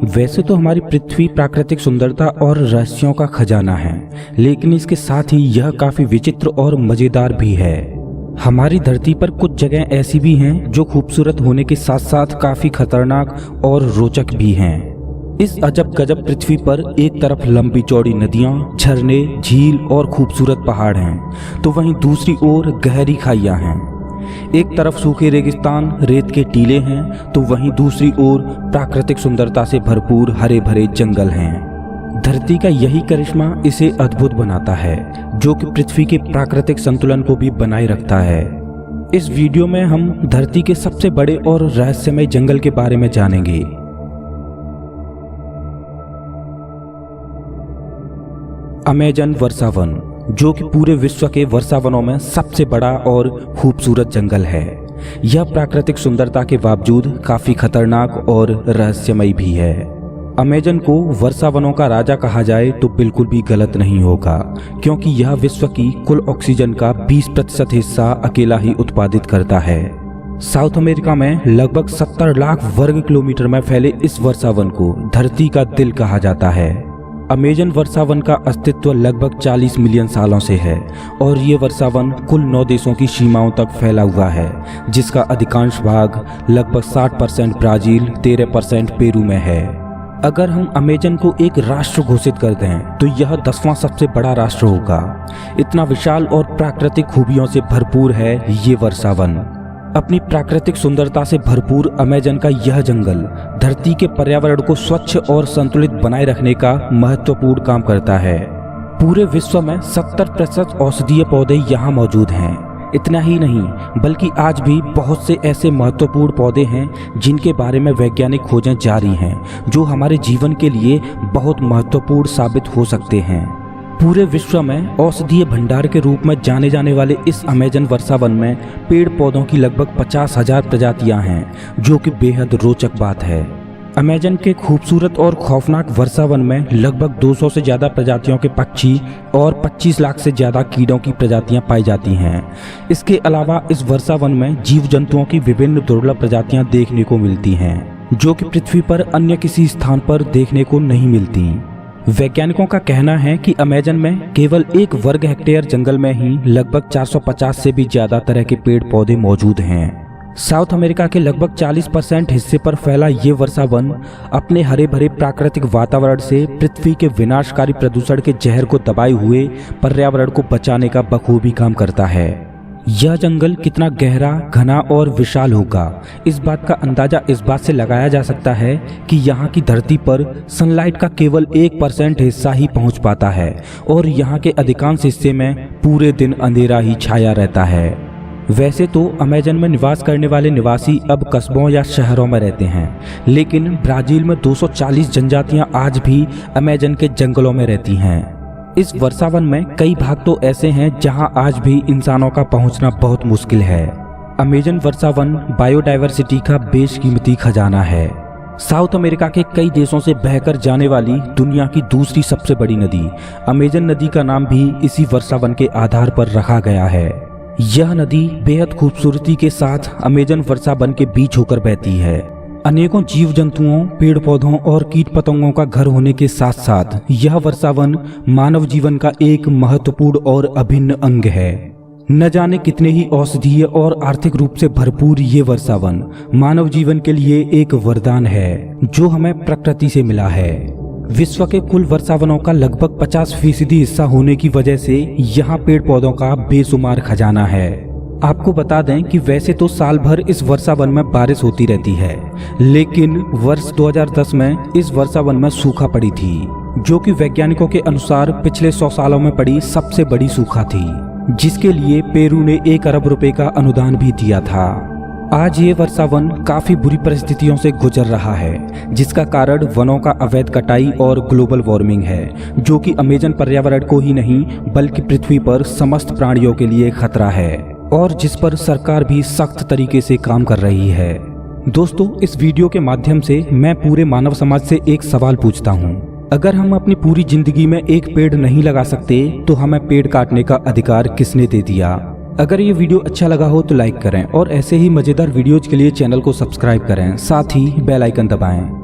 वैसे तो हमारी पृथ्वी प्राकृतिक सुंदरता और रहस्यों का खजाना है, लेकिन इसके साथ ही यह काफी विचित्र और मजेदार भी है। हमारी धरती पर कुछ जगह ऐसी भी हैं जो खूबसूरत होने के साथ साथ काफी खतरनाक और रोचक भी हैं। इस अजब गजब पृथ्वी पर एक तरफ लंबी चौड़ी नदियां, झरने, झील और खूबसूरत पहाड़ हैं, तो वहीं दूसरी ओर गहरी खाइयां हैं। एक तरफ सूखे रेगिस्तान, रेत के टीले हैं, तो वहीं दूसरी ओर प्राकृतिक सुंदरता से भरपूर हरे भरे जंगल हैं। धरती का यही करिश्मा इसे अद्भुत बनाता है, जो कि पृथ्वी के प्राकृतिक संतुलन को भी बनाए रखता है। इस वीडियो में हम धरती के सबसे बड़े और रहस्यमय जंगल के बारे में जानेंगे। अमेजन वर्षावन, जो कि पूरे विश्व के वर्षावनों में सबसे बड़ा और खूबसूरत जंगल है। यह प्राकृतिक सुंदरता के बावजूद काफी खतरनाक और रहस्यमय भी है। अमेजन को वर्षावनों का राजा कहा जाए तो बिल्कुल भी गलत नहीं होगा, क्योंकि यह विश्व की कुल ऑक्सीजन का 20% हिस्सा अकेला ही उत्पादित करता है। साउथ अमेरिका में लगभग 70 लाख वर्ग किलोमीटर में फैले इस वर्षावन को धरती का दिल कहा जाता है। अमेजन वर्षावन का अस्तित्व लगभग 40 मिलियन सालों से है और ये वर्षावन कुल 9 देशों की सीमाओं तक फैला हुआ है, जिसका अधिकांश भाग लगभग 60% ब्राजील, 13% पेरू में है। अगर हम अमेजन को एक राष्ट्र घोषित कर दें तो यह 10वां सबसे बड़ा राष्ट्र होगा। इतना विशाल और प्राकृतिक खूबियों से भरपूर है ये वर्षावन। अपनी प्राकृतिक सुंदरता से भरपूर अमेजन का यह जंगल धरती के पर्यावरण को स्वच्छ और संतुलित बनाए रखने का महत्वपूर्ण काम करता है। पूरे विश्व में 70% औषधीय पौधे यहाँ मौजूद हैं। इतना ही नहीं, बल्कि आज भी बहुत से ऐसे महत्वपूर्ण पौधे हैं जिनके बारे में वैज्ञानिक खोजें जारी हैं, जो हमारे जीवन के लिए बहुत महत्वपूर्ण साबित हो सकते हैं। पूरे विश्व में औषधीय भंडार के रूप में जाने जाने वाले इस अमेजन वर्षावन में पेड़ पौधों की लगभग 50,000 प्रजातियां हैं, जो कि बेहद रोचक बात है। अमेजन के खूबसूरत और खौफनाक वर्षावन में लगभग 200 से ज्यादा प्रजातियों के पक्षी और 25 लाख से ज्यादा कीड़ों की प्रजातियां पाई जाती हैं। इसके अलावा इस वर्षावन में जीव जंतुओं की विभिन्न दुर्लभ प्रजातियां देखने को मिलती हैं, जो कि पृथ्वी पर अन्य किसी स्थान पर देखने को नहीं मिलती। वैज्ञानिकों का कहना है कि अमेजन में केवल 1 वर्ग हेक्टेयर जंगल में ही लगभग 450 से भी ज्यादा तरह के पेड़ पौधे मौजूद हैं। साउथ अमेरिका के लगभग 40% हिस्से पर फैला ये वर्षावन अपने हरे भरे प्राकृतिक वातावरण से पृथ्वी के विनाशकारी प्रदूषण के जहर को दबाए हुए पर्यावरण को बचाने का बखूबी काम करता है। यह जंगल कितना गहरा, घना और विशाल होगा, इस बात का अंदाजा इस बात से लगाया जा सकता है कि यहाँ की धरती पर सनलाइट का केवल 1% हिस्सा ही पहुँच पाता है और यहाँ के अधिकांश हिस्से में पूरे दिन अंधेरा ही छाया रहता है। वैसे तो अमेजन में निवास करने वाले निवासी अब कस्बों या शहरों में रहते हैं, लेकिन ब्राजील में 240 जनजातियां आज भी अमेजन के जंगलों में रहती हैं। इस वर्षावन में कई भाग तो ऐसे हैं जहां आज भी इंसानों का पहुंचना बहुत मुश्किल है। अमेजन वर्षावन बायोडायवर्सिटी का बेशकीमती खजाना है। साउथ अमेरिका के कई देशों से बहकर जाने वाली दुनिया की दूसरी सबसे बड़ी नदी अमेजन नदी का नाम भी इसी वर्षावन के आधार पर रखा गया है। यह नदी बेहद खूबसूरती के साथ अमेजन वर्षावन के बीच होकर बहती है। अनेकों जीव जंतुओं, पेड़ पौधों और कीट पतंगों का घर होने के साथ साथ यह वर्षावन मानव जीवन का एक महत्वपूर्ण और अभिन्न अंग है। न जाने कितने ही औषधीय और आर्थिक रूप से भरपूर ये वर्षावन मानव जीवन के लिए एक वरदान है, जो हमें प्रकृति से मिला है। विश्व के कुल वर्षावनों का लगभग 50% हिस्सा होने की वजह से यहाँ पेड़ पौधों का बेशुमार खजाना है। आपको बता दें कि वैसे तो साल भर इस वर्षावन में बारिश होती रहती है, लेकिन वर्ष 2010 में इस वर्षावन में सूखा पड़ी थी, जो कि वैज्ञानिकों के अनुसार पिछले 100 सालों में पड़ी सबसे बड़ी सूखा थी, जिसके लिए पेरू ने 1 अरब रुपए का अनुदान भी दिया था। आज ये वर्षावन काफी बुरी परिस्थितियों से गुजर रहा है, जिसका कारण वनों का अवैध कटाई और ग्लोबल वार्मिंग है, जो कि अमेजन पर्यावरण को ही नहीं बल्कि पृथ्वी पर समस्त प्राणियों के लिए खतरा है और जिस पर सरकार भी सख्त तरीके से काम कर रही है। दोस्तों, इस वीडियो के माध्यम से मैं पूरे मानव समाज से एक सवाल पूछता हूँ। अगर हम अपनी पूरी जिंदगी में एक पेड़ नहीं लगा सकते तो हमें पेड़ काटने का अधिकार किसने दे दिया? अगर ये वीडियो अच्छा लगा हो तो लाइक करें और ऐसे ही मजेदार वीडियोज के लिए चैनल को सब्सक्राइब करें, साथ ही बेल आइकन दबाएं।